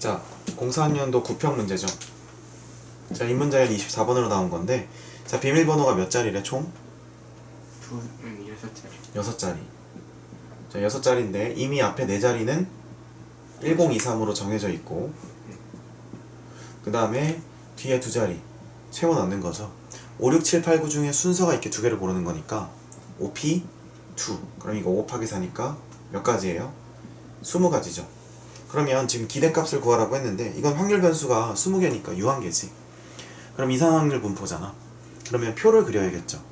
자, 04학년도 9평 문제죠. 자, 이 문제는 24번으로 나온 건데, 자, 비밀번호가 몇 자리래, 총? 6자리. 6자리. 자, 6자리인데, 이미 앞에 4자리는 1023으로 정해져 있고, 그 다음에 뒤에 2자리 채워 넣는 거죠. 5, 6, 7, 8, 9 중에 순서가 있게 2개를 고르는 거니까, 5P, 2. 그럼 이거 5 곱하기 4니까 몇 가지예요? 20가지죠. 그러면 지금 기대값을 구하라고 했는데, 이건 확률 변수가 20개니까 유한계지. 그럼 이상확률 분포잖아. 그러면 표를 그려야겠죠.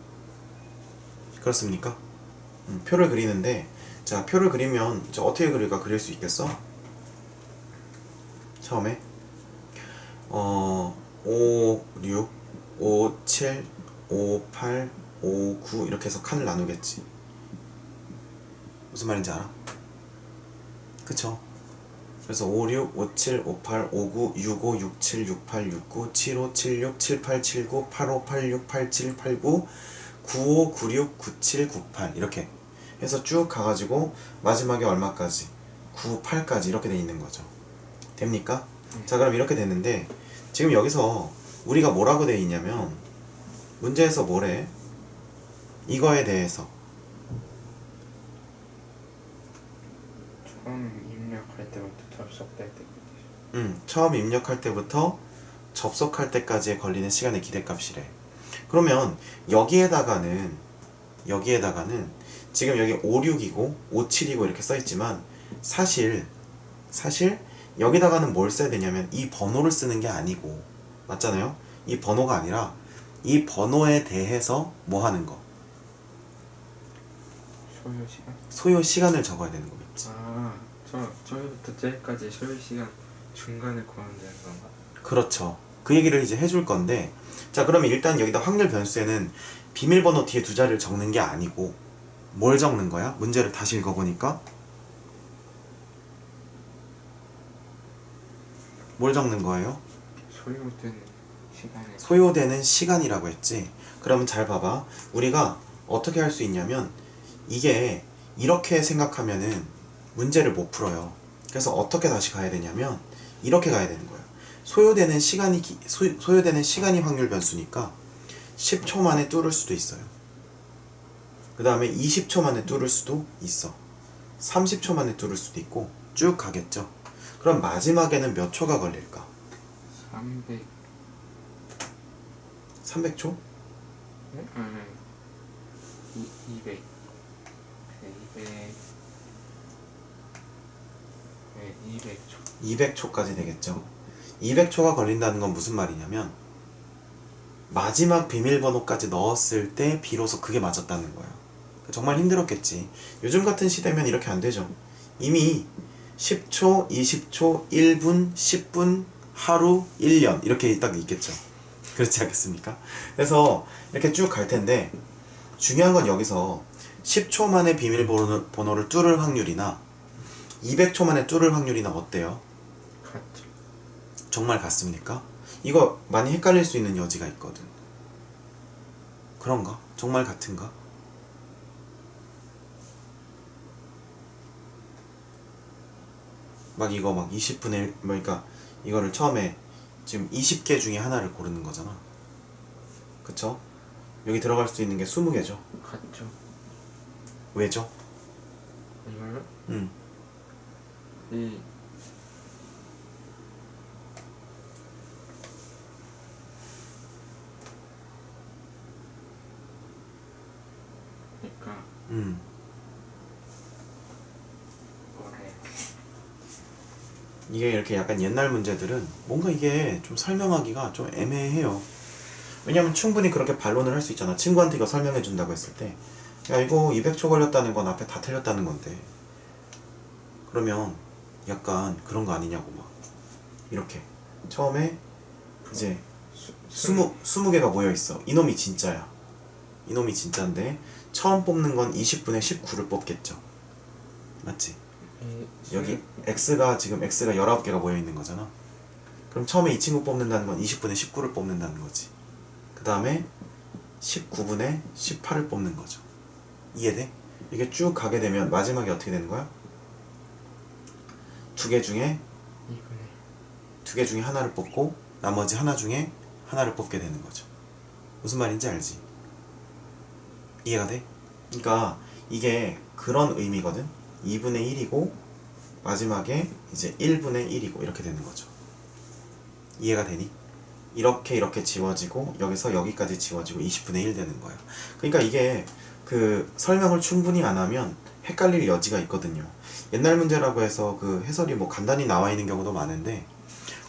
그렇습니까? 표를 그리는데, 자, 표를 그리면 어떻게 그릴까? 그릴 수 있겠어? 처음에 5, 6, 5, 7, 5, 8, 5, 9 이렇게 해서 칸을 나누겠지. 무슨 말인지 알아? 그쵸? 그래서 5, 6, 5, 7, 5, 8, 5, 9, 6, 5, 6, 7, 6, 8, 6, 9, 7, 5, 7, 6, 7, 8, 7, 9, 8, 5, 8, 6, 8, 7, 8, 9, 9, 5, 9, 6, 9, 7, 9, 8 이렇게 해서 쭉 가가지고 마지막에 얼마까지? 9, 8까지 이렇게 돼 있는 거죠. 됩니까? 자, 그럼 이렇게 됐는데 지금 여기서 우리가 뭐라고 돼 있냐면 문제에서 뭐래? 이거에 대해서 처음 입력할 때부터 접속될 때까지. 처음 입력할 때부터 접속할 때까지에 걸리는 시간의 기대값이래. 그러면 여기에다가는 지금 여기 5, 6이고 5, 7이고 이렇게 써있지만 사실 여기다가는 뭘 써야 되냐면 이 번호를 쓰는 게 아니고, 맞잖아요? 이 번호가 아니라 이 번호에 대해서 뭐 하는 거? 소요 시간? 소요 시간을 적어야 되는 거겠지. 저희부터 저기까지 소요 시간 중간을 구하면 되는 건가? 그렇죠. 그 얘기를 이제 해줄 건데, 자, 그러면 일단 여기다 확률 변수에는 비밀번호 뒤에 2자리를 적는 게 아니고 뭘 적는 거야? 문제를 다시 읽어보니까 뭘 적는 거예요? 소요되는 시간에. 소요되는 시간이라고 했지. 그러면 잘 봐봐. 우리가 어떻게 할 수 있냐면 이게 이렇게 생각하면은 문제를 못 풀어요. 그래서 어떻게 다시 가야 되냐면 이렇게 가야 되는 거야. 소요되는 시간이 확률 변수니까 10초 만에 뚫을 수도 있어요. 그 다음에 20초 만에 뚫을 수도 있어. 30초 만에 뚫을 수도 있고 쭉 가겠죠. 그럼 마지막에는 몇 초가 걸릴까? 300초? 네? 200. 네, 200초. 200초까지 되겠죠. 200초가 걸린다는 건 무슨 말이냐면 마지막 비밀번호까지 넣었을 때 비로소 그게 맞았다는 거야. 정말 힘들었겠지. 요즘 같은 시대면 이렇게 안 되죠. 이미 10초, 20초, 1분, 10분, 하루, 1년 이렇게 딱 있겠죠. 그렇지 않겠습니까? 그래서 이렇게 쭉 갈 텐데 중요한 건 여기서 10초 만에 비밀번호를 뚫을 확률이나 200초 만에 뚫을 확률이나 어때요? 같죠. 정말 같습니까? 이거 많이 헷갈릴 수 있는 여지가 있거든. 그런가? 정말 같은가? 막 이거 막 20분의 1, 그러니까 이거를 처음에 지금 20개 중에 하나를 고르는 거잖아. 그쵸? 여기 들어갈 수 있는 게 20개죠. 같죠. 왜죠? 이걸로? 이 그러니까 뭐래? 이게 이렇게 약간 옛날 문제들은 뭔가 이게 좀 설명하기가 좀 애매해요. 왜냐면 충분히 그렇게 반론을 할 수 있잖아. 친구한테 이거 설명해 준다고 했을 때, 야, 이거 200초 걸렸다는 건 앞에 다 틀렸다는 건데, 그러면 약간 그런 거 아니냐고 막 이렇게 처음에 이제 20개가 모여있어. 이놈이 진짜야. 이놈이 진짜인데 처음 뽑는 건 20분에 19를 뽑겠죠. 맞지? 여기 X가 19개가 모여있는 거잖아. 그럼 처음에 이 친구 뽑는다는 건 20분에 19를 뽑는다는 거지. 그 다음에 19분에 18을 뽑는 거죠. 이해돼? 이게 쭉 가게 되면 마지막에 어떻게 되는 거야? 2개 중에 두 개 중에 하나를 뽑고 나머지 하나 중에 하나를 뽑게 되는 거죠. 무슨 말인지 알지? 이해가 돼? 그러니까 이게 그런 의미거든. 2분의 1이고 마지막에 이제 1분의 1이고 이렇게 되는 거죠. 이해가 되니? 이렇게 지워지고 여기서 여기까지 지워지고 20분의 1 되는 거야. 그러니까 이게 그 설명을 충분히 안 하면 헷갈릴 여지가 있거든요. 옛날 문제라고 해서 그 해설이 뭐 간단히 나와 있는 경우도 많은데,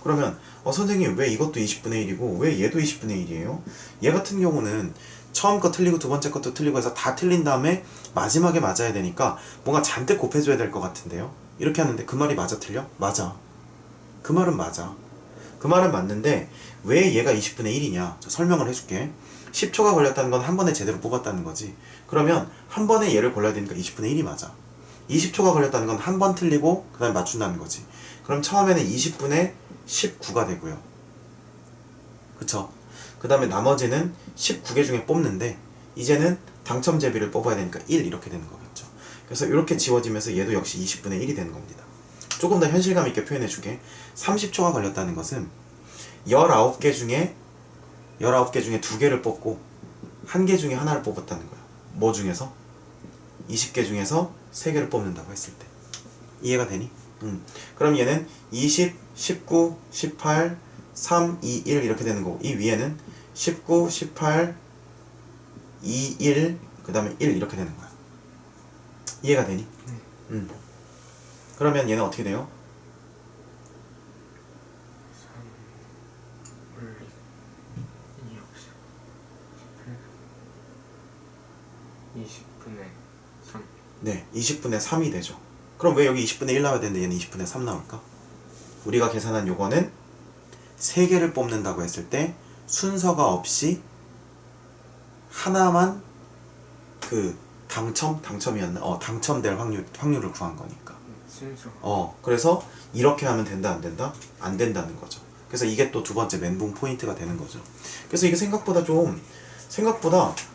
그러면 선생님 왜 이것도 20분의 1이고 왜 얘도 20분의 1이에요? 얘 같은 경우는 처음 거 틀리고 두 번째 것도 틀리고 해서 다 틀린 다음에 마지막에 맞아야 되니까 뭔가 잔뜩 곱해줘야 될 것 같은데요? 이렇게 하는데 그 말이 맞아 틀려? 맞아. 그 말은 맞아. 그 말은 맞는데 왜 얘가 20분의 1이냐? 설명을 해줄게. 10초가 걸렸다는 건 한 번에 제대로 뽑았다는 거지. 그러면 한 번에 얘를 골라야 되니까 20분의 1이 맞아. 20초가 걸렸다는 건 한 번 틀리고 그 다음에 맞춘다는 거지. 그럼 처음에는 20분의 19가 되고요. 그쵸? 그 다음에 나머지는 19개 중에 뽑는데 이제는 당첨제비를 뽑아야 되니까 1 이렇게 되는 거겠죠. 그래서 이렇게 지워지면서 얘도 역시 20분의 1이 되는 겁니다. 조금 더 현실감 있게 표현해 줄게. 30초가 걸렸다는 것은 19개 중에 2개를 뽑고 1개 중에 하나를 뽑았다는 거야. 뭐 중에서? 20개 중에서 3개를 뽑는다고 했을 때. 이해가 되니? 그럼 얘는 20, 19, 18, 3, 2, 1 이렇게 되는 거고, 이 위에는 19, 18, 2, 1, 그 다음에 1 이렇게 되는 거야. 이해가 되니? 그러면 얘는 어떻게 돼요? 3 올리 2 없이 20분의 3. 네, 20분의 3이 되죠. 그럼 왜 여기 20분의 1 나와야 되는데 얘는 20분의 3 나올까? 우리가 계산한 요거는 3개를 뽑는다고 했을 때 순서가 없이 하나만 그 당첨이었나? 당첨될 확률을 구한 거니까. 순서. 그래서 이렇게 하면 된다, 안 된다? 안 된다는 거죠. 그래서 이게 또 두 번째 멘붕 포인트가 되는 거죠. 그래서 이게 생각보다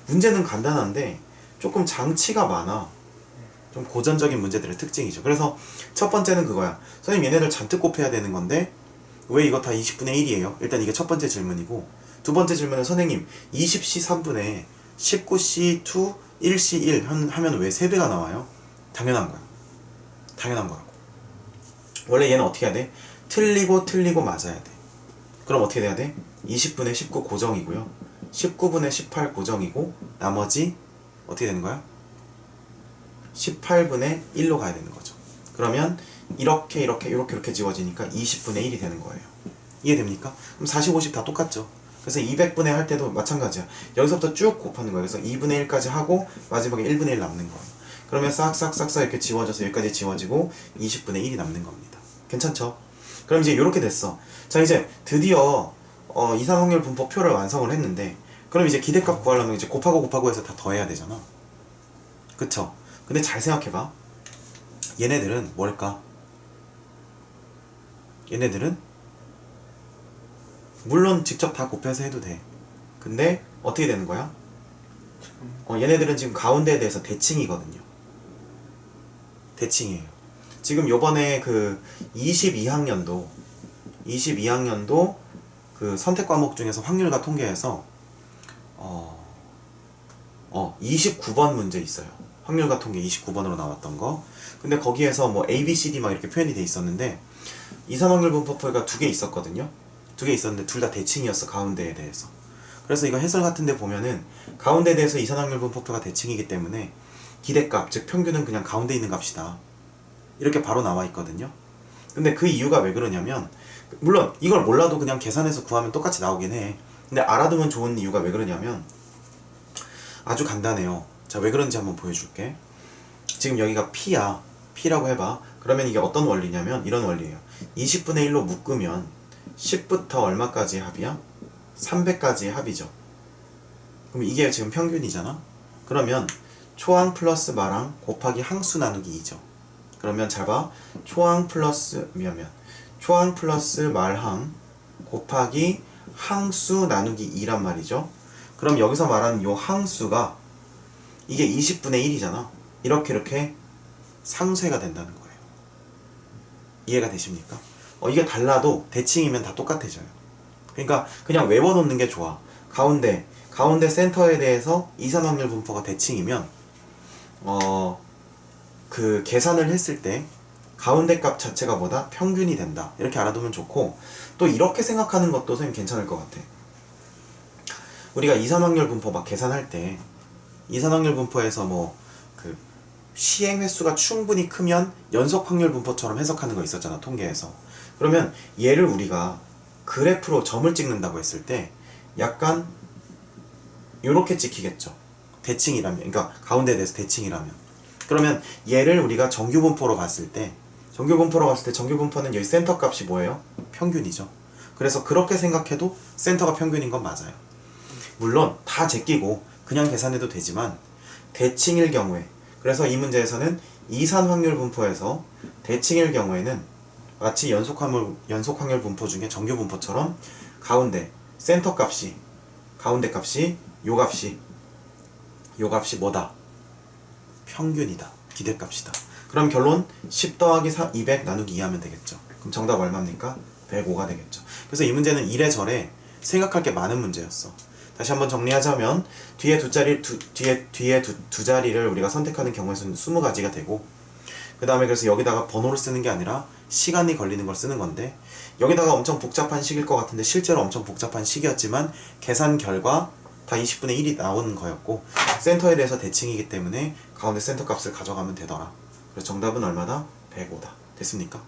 문제는 간단한데 조금 장치가 많아. 좀 고전적인 문제들의 특징이죠. 그래서 첫 번째는 그거야. 선생님 얘네들 잔뜩 곱해야 되는 건데 왜 이거 다 20분의 1이에요? 일단 이게 첫 번째 질문이고, 두 번째 질문은 선생님 20C 3분의 19C2 1C 1 하면 왜 3배가 나와요? 당연한 거야. 당연한 거라고. 원래 얘는 어떻게 해야 돼? 틀리고 맞아야 돼. 그럼 어떻게 돼야 돼? 20분의 19 고정이고요. 19분의 18 고정이고 나머지 어떻게 되는 거야? 18분의 1로 가야 되는 거죠. 그러면 이렇게 지워지니까 20분의 1이 되는 거예요. 이해됩니까? 그럼 40, 50 다 똑같죠. 그래서 200분의 할 때도 마찬가지야. 여기서부터 쭉 곱하는 거예요. 그래서 2분의 1까지 하고 마지막에 1분의 1 남는 거예요. 그러면 싹싹 이렇게 지워져서 여기까지 지워지고 20분의 1이 남는 겁니다. 괜찮죠? 그럼 이제 이렇게 됐어. 자, 이제 드디어 이상확률 분포표를 완성을 했는데, 그럼 이제 기대값 구하려면 이제 곱하고 해서 다 더해야 되잖아. 그쵸? 근데 잘 생각해봐. 얘네들은 뭘까? 얘네들은 물론 직접 다 곱해서 해도 돼. 근데 어떻게 되는 거야? 얘네들은 지금 가운데에 대해서 대칭이거든요. 대칭이에요. 지금 요번에 그 22학년도 그 선택 과목 중에서 확률과 통계에서 29번 문제 있어요. 확률과 통계 29번으로 나왔던 거. 근데 거기에서 뭐 A, B, C, D 막 이렇게 표현이 돼 있었는데, 이산확률 분포표가 2개 있었거든요. 2개 있었는데 둘 다 대칭이었어, 가운데에 대해서. 그래서 이거 해설 같은 데 보면은 가운데에 대해서 이산확률 분포표가 대칭이기 때문에 기대값, 즉 평균은 그냥 가운데 있는 값이다, 이렇게 바로 나와 있거든요. 근데 그 이유가 왜 그러냐면, 물론 이걸 몰라도 그냥 계산해서 구하면 똑같이 나오긴 해. 근데 알아두면 좋은 이유가 왜 그러냐면 아주 간단해요. 자, 왜 그런지 한번 보여줄게. 지금 여기가 P야. P라고 해봐. 그러면 이게 어떤 원리냐면 이런 원리예요. 20분의 1로 묶으면 10부터 얼마까지 합이야? 300까지의 합이죠. 그럼 이게 지금 평균이잖아. 그러면 초항 플러스 마랑 곱하기 항수 나누기 2죠. 그러면 잘 봐. 초항 플러스 초항 플러스 말항 곱하기 항수 나누기 2란 말이죠. 그럼 여기서 말하는 요 항수가 이게 20분의 1이잖아. 이렇게 상쇄가 된다는 거예요. 이해가 되십니까? 이게 달라도 대칭이면 다 똑같아져요. 그러니까 그냥 외워놓는 게 좋아. 가운데 센터에 대해서 이산 확률 분포가 대칭이면 그 계산을 했을 때 가운데 값 자체가 뭐다? 평균이 된다. 이렇게 알아두면 좋고, 또 이렇게 생각하는 것도 선생님 괜찮을 것 같아. 우리가 이산 확률 분포 막 계산할 때 이산 확률 분포에서 뭐 그 시행 횟수가 충분히 크면 연속 확률 분포처럼 해석하는 거 있었잖아, 통계에서. 그러면 얘를 우리가 그래프로 점을 찍는다고 했을 때 약간 요렇게 찍히겠죠. 대칭이라면, 그러니까 가운데에 대해서 대칭이라면. 그러면 얘를 우리가 정규 분포로 봤을 때 정규 분포는 여기 센터 값이 뭐예요? 평균이죠. 그래서 그렇게 생각해도 센터가 평균인 건 맞아요. 물론 다 제끼고 그냥 계산해도 되지만 대칭일 경우에, 그래서 이 문제에서는 이산 확률 분포에서 대칭일 경우에는 마치 연속 확률 분포 중에 정규 분포처럼 가운데 센터 값이, 가운데 값이 요 값이 뭐다? 평균이다. 기대값이다. 그럼 결론 10 더하기 200 나누기 2 하면 되겠죠. 그럼 정답 얼마입니까? 105가 되겠죠. 그래서 이 문제는 이래저래 생각할 게 많은 문제였어. 다시 한번 정리하자면 뒤에 두 자리를 우리가 선택하는 경우의 수는 20가지가 되고, 그 다음에 그래서 여기다가 번호를 쓰는 게 아니라 시간이 걸리는 걸 쓰는 건데, 여기다가 엄청 복잡한 식일 것 같은데 실제로 엄청 복잡한 식이었지만 계산 결과 다 20분의 1이 나오는 거였고, 센터에 대해서 대칭이기 때문에 가운데 센터 값을 가져가면 되더라. 그래서 정답은 얼마다? 105다. 됐습니까?